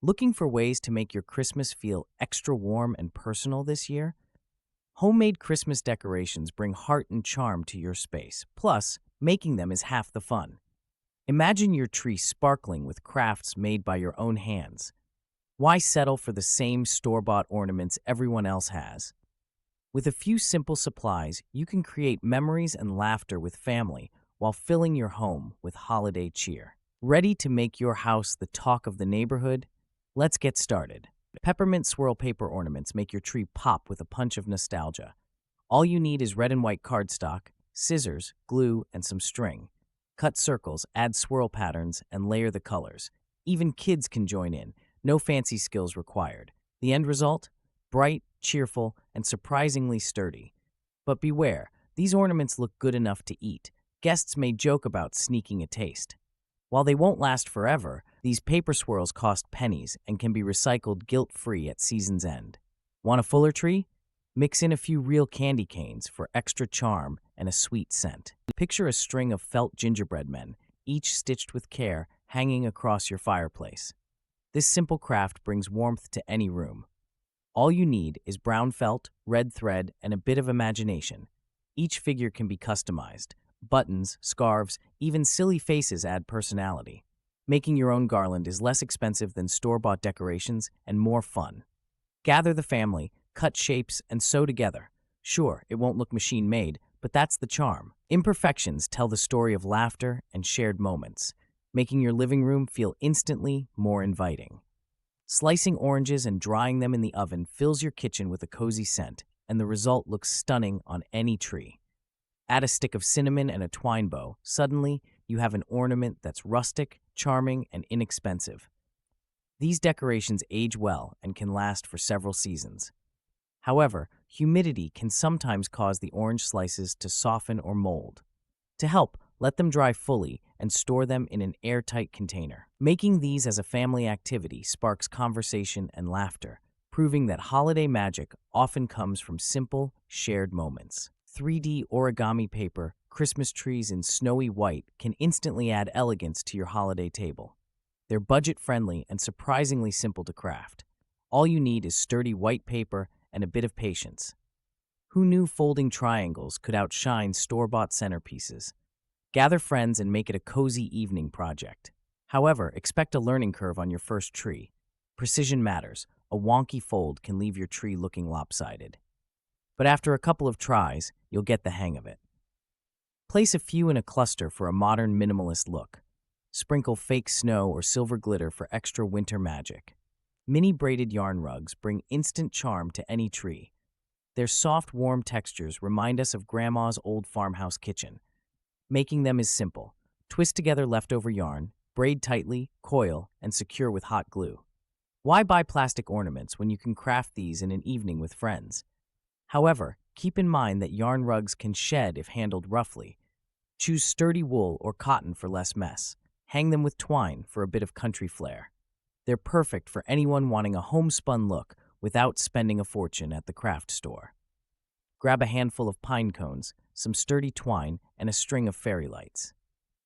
Looking for ways to make your Christmas feel extra warm and personal this year? Homemade Christmas decorations bring heart and charm to your space. Plus, making them is half the fun. Imagine your tree sparkling with crafts made by your own hands. Why settle for the same store-bought ornaments everyone else has? With a few simple supplies, you can create memories and laughter with family while filling your home with holiday cheer. Ready to make your house the talk of the neighborhood? Let's get started. Peppermint swirl paper ornaments make your tree pop with a punch of nostalgia. All you need is red and white cardstock, scissors, glue, and some string. Cut circles, add swirl patterns, and layer the colors. Even kids can join in, no fancy skills required. The end result? Bright, cheerful, and surprisingly sturdy. But beware, these ornaments look good enough to eat. Guests may joke about sneaking a taste. While they won't last forever, these paper swirls cost pennies and can be recycled guilt-free at season's end. Want a fuller tree? Mix in a few real candy canes for extra charm and a sweet scent. Picture a string of felt gingerbread men, each stitched with care, hanging across your fireplace. This simple craft brings warmth to any room. All you need is brown felt, red thread, and a bit of imagination. Each figure can be customized. Buttons, scarves, even silly faces add personality. Making your own garland is less expensive than store-bought decorations and more fun. Gather the family, cut shapes, and sew together. Sure, it won't look machine-made, but that's the charm. Imperfections tell the story of laughter and shared moments, making your living room feel instantly more inviting. Slicing oranges and drying them in the oven fills your kitchen with a cozy scent, and the result looks stunning on any tree. Add a stick of cinnamon and a twine bow. Suddenly, you have an ornament that's rustic, charming, and inexpensive. These decorations age well and can last for several seasons. However, humidity can sometimes cause the orange slices to soften or mold. To help, let them dry fully and store them in an airtight container. Making these as a family activity sparks conversation and laughter, proving that holiday magic often comes from simple, shared moments. 3D origami paper, Christmas trees in snowy white can instantly add elegance to your holiday table. They're budget-friendly and surprisingly simple to craft. All you need is sturdy white paper and a bit of patience. Who knew folding triangles could outshine store-bought centerpieces? Gather friends and make it a cozy evening project. However, expect a learning curve on your first tree. Precision matters. A wonky fold can leave your tree looking lopsided. But after a couple of tries, you'll get the hang of it. Place a few in a cluster for a modern minimalist look. Sprinkle fake snow or silver glitter for extra winter magic. Mini braided yarn rugs bring instant charm to any tree. Their soft, warm textures remind us of Grandma's old farmhouse kitchen. Making them is simple. Twist together leftover yarn, braid tightly, coil, and secure with hot glue. Why buy plastic ornaments when you can craft these in an evening with friends? However, keep in mind that yarn rugs can shed if handled roughly. Choose sturdy wool or cotton for less mess. Hang them with twine for a bit of country flair. They're perfect for anyone wanting a homespun look without spending a fortune at the craft store. Grab a handful of pine cones, some sturdy twine, and a string of fairy lights.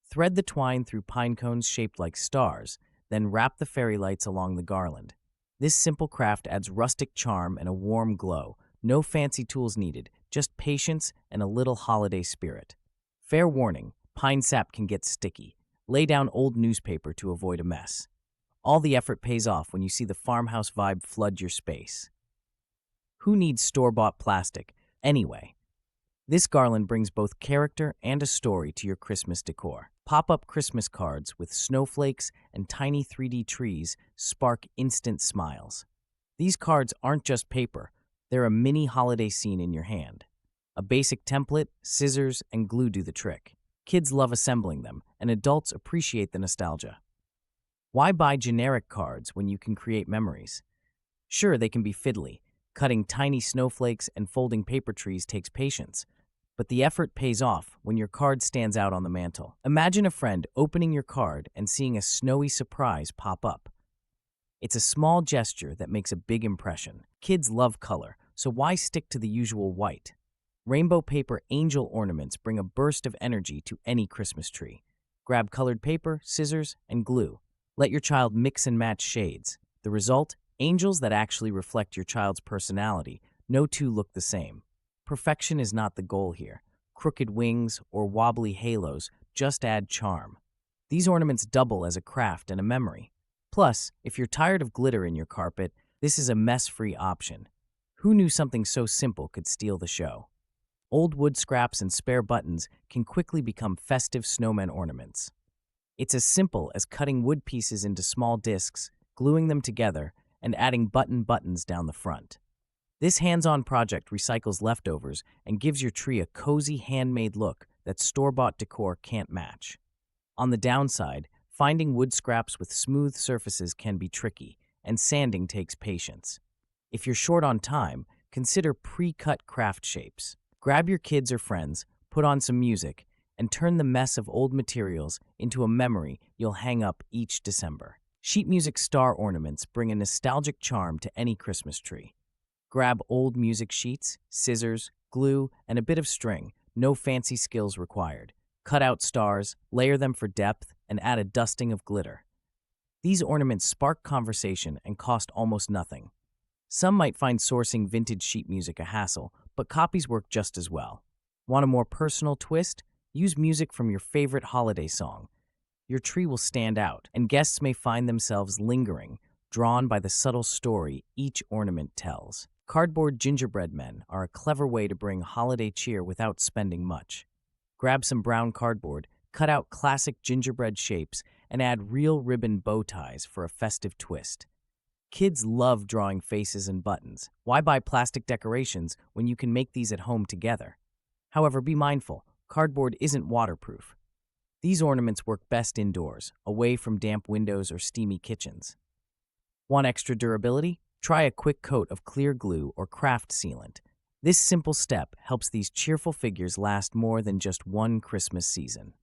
Thread the twine through pine cones shaped like stars, then wrap the fairy lights along the garland. This simple craft adds rustic charm and a warm glow. No fancy tools needed, just patience and a little holiday spirit. Fair warning, pine sap can get sticky. Lay down old newspaper to avoid a mess. All the effort pays off when you see the farmhouse vibe flood your space. Who needs store-bought plastic? Anyway, this garland brings both character and a story to your Christmas decor. Pop-up Christmas cards with snowflakes and tiny 3D trees spark instant smiles. These cards aren't just paper. They're a mini holiday scene in your hand. A basic template, scissors, and glue do the trick. Kids love assembling them, and adults appreciate the nostalgia. Why buy generic cards when you can create memories? Sure, they can be fiddly. Cutting tiny snowflakes and folding paper trees takes patience, but the effort pays off when your card stands out on the mantle. Imagine a friend opening your card and seeing a snowy surprise pop up. It's a small gesture that makes a big impression. Kids love color, so why stick to the usual white? Rainbow paper angel ornaments bring a burst of energy to any Christmas tree. Grab colored paper, scissors, and glue. Let your child mix and match shades. The result? Angels that actually reflect your child's personality. No two look the same. Perfection is not the goal here. Crooked wings or wobbly halos just add charm. These ornaments double as a craft and a memory. Plus, if you're tired of glitter in your carpet, this is a mess-free option. Who knew something so simple could steal the show? Old wood scraps and spare buttons can quickly become festive snowman ornaments. It's as simple as cutting wood pieces into small discs, gluing them together, and adding buttons down the front. This hands-on project recycles leftovers and gives your tree a cozy handmade look that store-bought decor can't match. On the downside, finding wood scraps with smooth surfaces can be tricky, and sanding takes patience. If you're short on time, consider pre-cut craft shapes. Grab your kids or friends, put on some music, and turn the mess of old materials into a memory you'll hang up each December. Sheet music star ornaments bring a nostalgic charm to any Christmas tree. Grab old music sheets, scissors, glue, and a bit of string, no fancy skills required. Cut out stars, layer them for depth, and add a dusting of glitter. These ornaments spark conversation and cost almost nothing. Some might find sourcing vintage sheet music a hassle, but copies work just as well. Want a more personal twist? Use music from your favorite holiday song. Your tree will stand out, and guests may find themselves lingering, drawn by the subtle story each ornament tells. Cardboard gingerbread men are a clever way to bring holiday cheer without spending much. Grab some brown cardboard, cut out classic gingerbread shapes, and add real ribbon bow ties for a festive twist. Kids love drawing faces and buttons. Why buy plastic decorations when you can make these at home together? However, be mindful, cardboard isn't waterproof. These ornaments work best indoors, away from damp windows or steamy kitchens. Want extra durability? Try a quick coat of clear glue or craft sealant. This simple step helps these cheerful figures last more than just one Christmas season.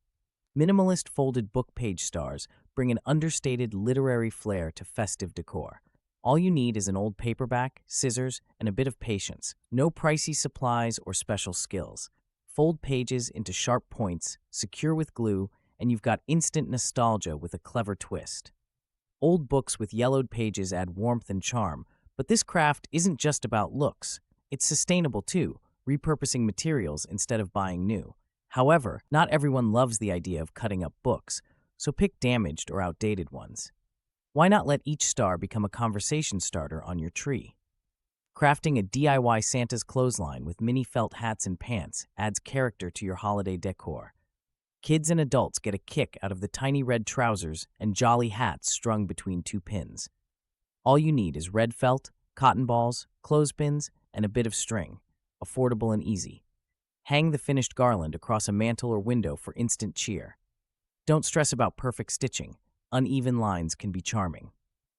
Minimalist folded book page stars bring an understated literary flair to festive decor. All you need is an old paperback, scissors, and a bit of patience. No pricey supplies or special skills. Fold pages into sharp points, secure with glue, and you've got instant nostalgia with a clever twist. Old books with yellowed pages add warmth and charm, but this craft isn't just about looks. It's sustainable too, repurposing materials instead of buying new. However, not everyone loves the idea of cutting up books, so pick damaged or outdated ones. Why not let each star become a conversation starter on your tree? Crafting a DIY Santa's clothesline with mini felt hats and pants adds character to your holiday decor. Kids and adults get a kick out of the tiny red trousers and jolly hats strung between two pins. All you need is red felt, cotton balls, clothespins, and a bit of string. Affordable and easy. Hang the finished garland across a mantle or window for instant cheer. Don't stress about perfect stitching. Uneven lines can be charming.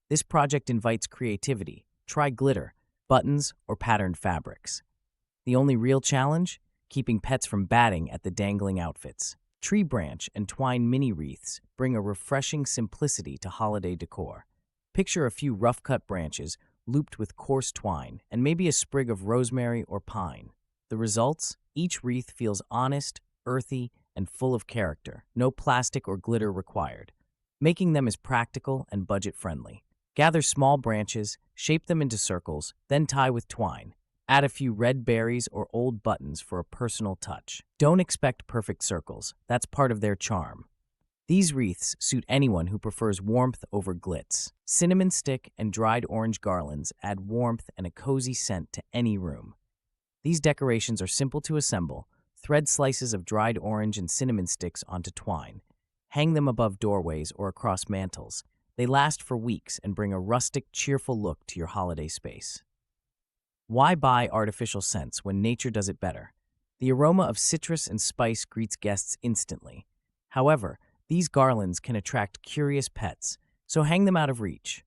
This project invites creativity. Try glitter, buttons, or patterned fabrics. The only real challenge? Keeping pets from batting at the dangling outfits. Tree branch and twine mini wreaths bring a refreshing simplicity to holiday decor. Picture a few rough-cut branches looped with coarse twine and maybe a sprig of rosemary or pine. The results? Each wreath feels honest, earthy, and full of character. No plastic or glitter required. Making them is practical and budget-friendly. Gather small branches, shape them into circles, then tie with twine. Add a few red berries or old buttons for a personal touch. Don't expect perfect circles. That's part of their charm. These wreaths suit anyone who prefers warmth over glitz. Cinnamon stick and dried orange garlands add warmth and a cozy scent to any room. These decorations are simple to assemble. Thread slices of dried orange and cinnamon sticks onto twine. Hang them above doorways or across mantles. They last for weeks and bring a rustic, cheerful look to your holiday space. Why buy artificial scents when nature does it better? The aroma of citrus and spice greets guests instantly. However, these garlands can attract curious pets, so hang them out of reach.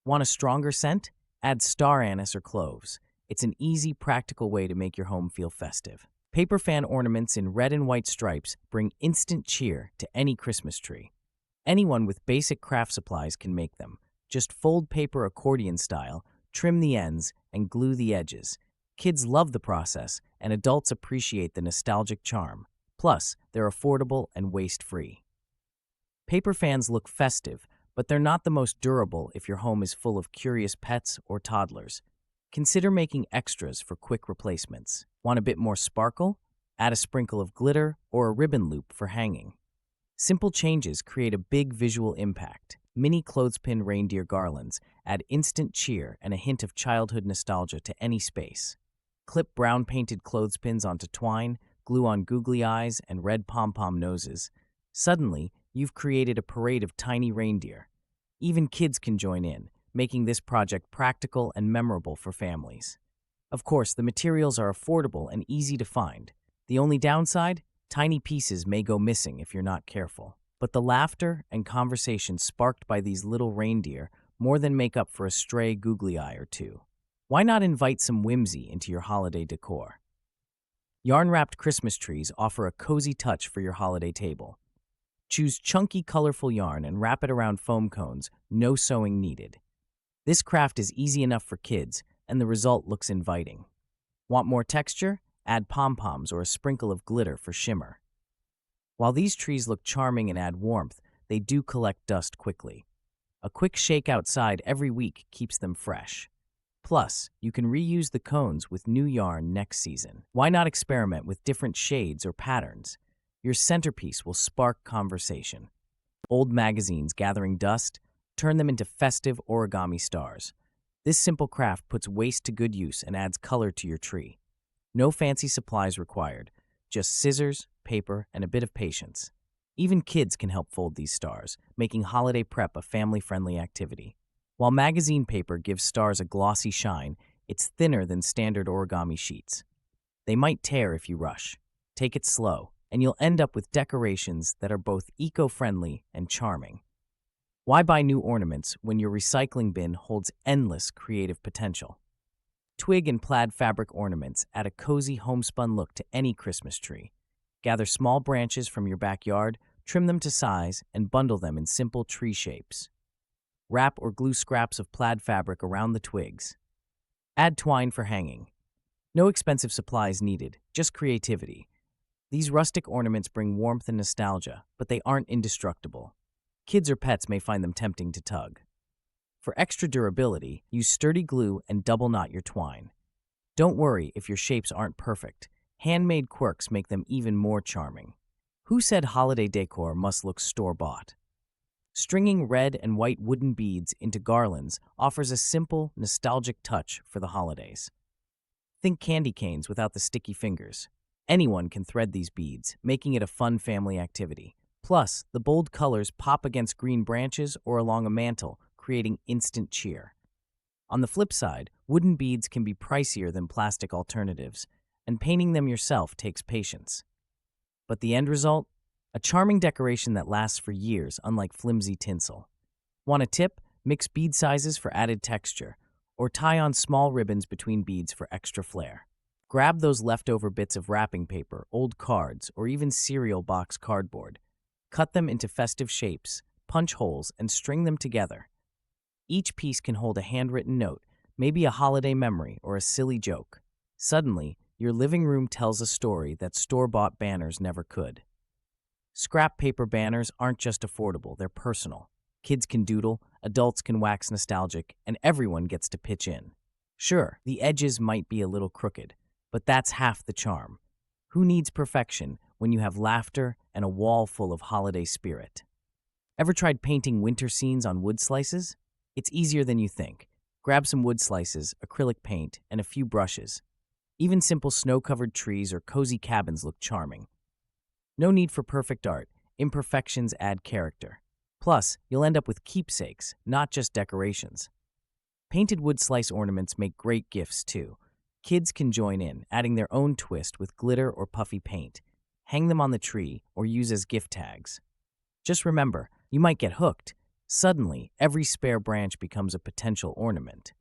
Want a stronger scent? Add star anise or cloves. It's an easy, practical way to make your home feel festive. Paper fan ornaments in red and white stripes bring instant cheer to any Christmas tree. Anyone with basic craft supplies can make them. Just fold paper accordion style, trim the ends, and glue the edges. Kids love the process, and adults appreciate the nostalgic charm. Plus, they're affordable and waste-free. Paper fans look festive, but they're not the most durable if your home is full of curious pets or toddlers. Consider making extras for quick replacements. Want a bit more sparkle? Add a sprinkle of glitter or a ribbon loop for hanging. Simple changes create a big visual impact. Mini clothespin reindeer garlands add instant cheer and a hint of childhood nostalgia to any space. Clip brown painted clothespins onto twine, glue on googly eyes and red pom-pom noses. Suddenly, you've created a parade of tiny reindeer. Even kids can join in, making this project practical and memorable for families. Of course, the materials are affordable and easy to find. The only downside? Tiny pieces may go missing if you're not careful. But the laughter and conversation sparked by these little reindeer more than make up for a stray googly eye or two. Why not invite some whimsy into your holiday decor? Yarn-wrapped Christmas trees offer a cozy touch for your holiday table. Choose chunky, colorful yarn and wrap it around foam cones, no sewing needed. This craft is easy enough for kids, and the result looks inviting. Want more texture? Add pom-poms or a sprinkle of glitter for shimmer. While these trees look charming and add warmth, they do collect dust quickly. A quick shake outside every week keeps them fresh. Plus, you can reuse the cones with new yarn next season. Why not experiment with different shades or patterns? Your centerpiece will spark conversation. Old magazines gathering dust, turn them into festive origami stars. This simple craft puts waste to good use and adds color to your tree. No fancy supplies required, just scissors, paper, and a bit of patience. Even kids can help fold these stars, making holiday prep a family-friendly activity. While magazine paper gives stars a glossy shine, it's thinner than standard origami sheets. They might tear if you rush. Take it slow, and you'll end up with decorations that are both eco-friendly and charming. Why buy new ornaments when your recycling bin holds endless creative potential? Twig and plaid fabric ornaments add a cozy homespun look to any Christmas tree. Gather small branches from your backyard, trim them to size, and bundle them in simple tree shapes. Wrap or glue scraps of plaid fabric around the twigs. Add twine for hanging. No expensive supplies needed, just creativity. These rustic ornaments bring warmth and nostalgia, but they aren't indestructible. Kids or pets may find them tempting to tug. For extra durability, use sturdy glue and double knot your twine. Don't worry if your shapes aren't perfect. Handmade quirks make them even more charming. Who said holiday decor must look store-bought? Stringing red and white wooden beads into garlands offers a simple, nostalgic touch for the holidays. Think candy canes without the sticky fingers. Anyone can thread these beads, making it a fun family activity. Plus, the bold colors pop against green branches or along a mantle, creating instant cheer. On the flip side, wooden beads can be pricier than plastic alternatives, and painting them yourself takes patience. But the end result? A charming decoration that lasts for years, unlike flimsy tinsel. Want a tip? Mix bead sizes for added texture, or tie on small ribbons between beads for extra flair. Grab those leftover bits of wrapping paper, old cards, or even cereal box cardboard. Cut them into festive shapes, punch holes, and string them together. Each piece can hold a handwritten note, maybe a holiday memory or a silly joke. Suddenly, your living room tells a story that store-bought banners never could. Scrap paper banners aren't just affordable, they're personal. Kids can doodle, adults can wax nostalgic, and everyone gets to pitch in. Sure, the edges might be a little crooked, but that's half the charm. Who needs perfection when you have laughter and a wall full of holiday spirit? Ever tried painting winter scenes on wood slices? It's easier than you think. Grab some wood slices, acrylic paint, and a few brushes. Even simple snow-covered trees or cozy cabins look charming. No need for perfect art. Imperfections add character. Plus, you'll end up with keepsakes, not just decorations. Painted wood slice ornaments make great gifts, too. Kids can join in, adding their own twist with glitter or puffy paint. Hang them on the tree or use as gift tags. Just remember, you might get hooked. Suddenly, every spare branch becomes a potential ornament.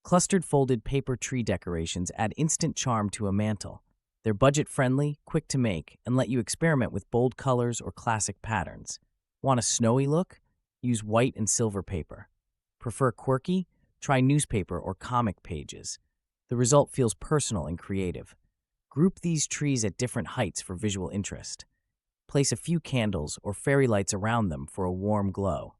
Clustered folded paper tree decorations add instant charm to a mantle. They're budget-friendly, quick to make, and let you experiment with bold colors or classic patterns. Want a snowy look? Use white and silver paper. Prefer quirky? Try newspaper or comic pages. The result feels personal and creative. Group these trees at different heights for visual interest. Place a few candles or fairy lights around them for a warm glow.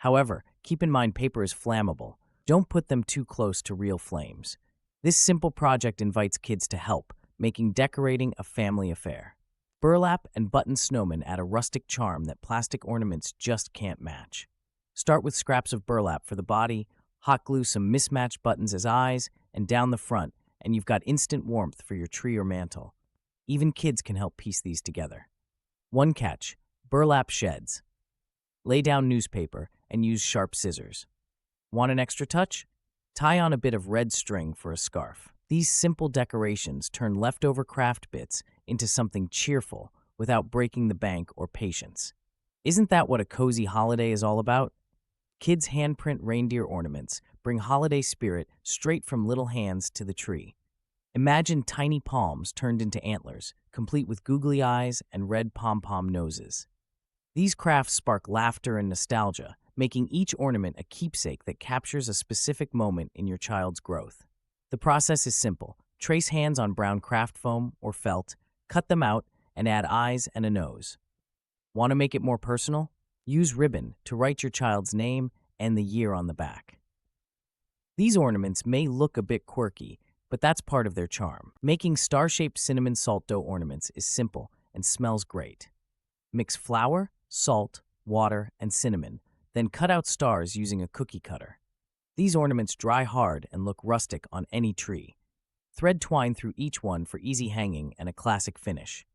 However, keep in mind paper is flammable. Don't put them too close to real flames. This simple project invites kids to help, making decorating a family affair. Burlap and button snowmen add a rustic charm that plastic ornaments just can't match. Start with scraps of burlap for the body, hot glue some mismatched buttons as eyes, and down the front, and you've got instant warmth for your tree or mantle. Even kids can help piece these together. One catch: burlap sheds. Lay down newspaper and use sharp scissors. Want an extra touch? Tie on a bit of red string for a scarf. These simple decorations turn leftover craft bits into something cheerful without breaking the bank or patience. Isn't that what a cozy holiday is all about? Kids' handprint reindeer ornaments bring holiday spirit straight from little hands to the tree. Imagine tiny palms turned into antlers, complete with googly eyes and red pom-pom noses. These crafts spark laughter and nostalgia, making each ornament a keepsake that captures a specific moment in your child's growth. The process is simple. Trace hands on brown craft foam or felt, cut them out, and add eyes and a nose. Want to make it more personal? Use ribbon to write your child's name and the year on the back. These ornaments may look a bit quirky, but that's part of their charm. Making star-shaped cinnamon salt dough ornaments is simple and smells great. Mix flour, salt, water, and cinnamon, then cut out stars using a cookie cutter. These ornaments dry hard and look rustic on any tree. Thread twine through each one for easy hanging and a classic finish.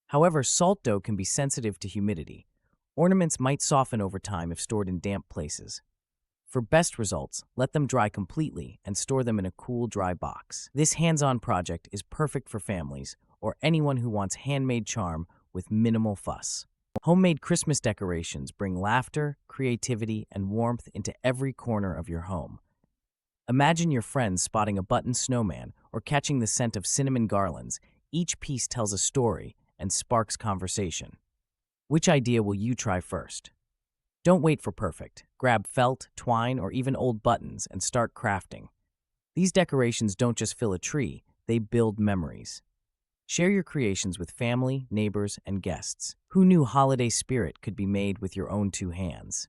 However, salt dough can be sensitive to humidity. Ornaments might soften over time if stored in damp places. For best results, let them dry completely and store them in a cool, dry box. This hands-on project is perfect for families or anyone who wants handmade charm with minimal fuss. Homemade Christmas decorations bring laughter, creativity, and warmth into every corner of your home. Imagine your friends spotting a button snowman or catching the scent of cinnamon garlands. Each piece tells a story and sparks conversation. Which idea will you try first? Don't wait for perfect. Grab felt, twine, or even old buttons and start crafting. These decorations don't just fill a tree, they build memories. Share your creations with family, neighbors, and guests. Who knew holiday spirit could be made with your own two hands?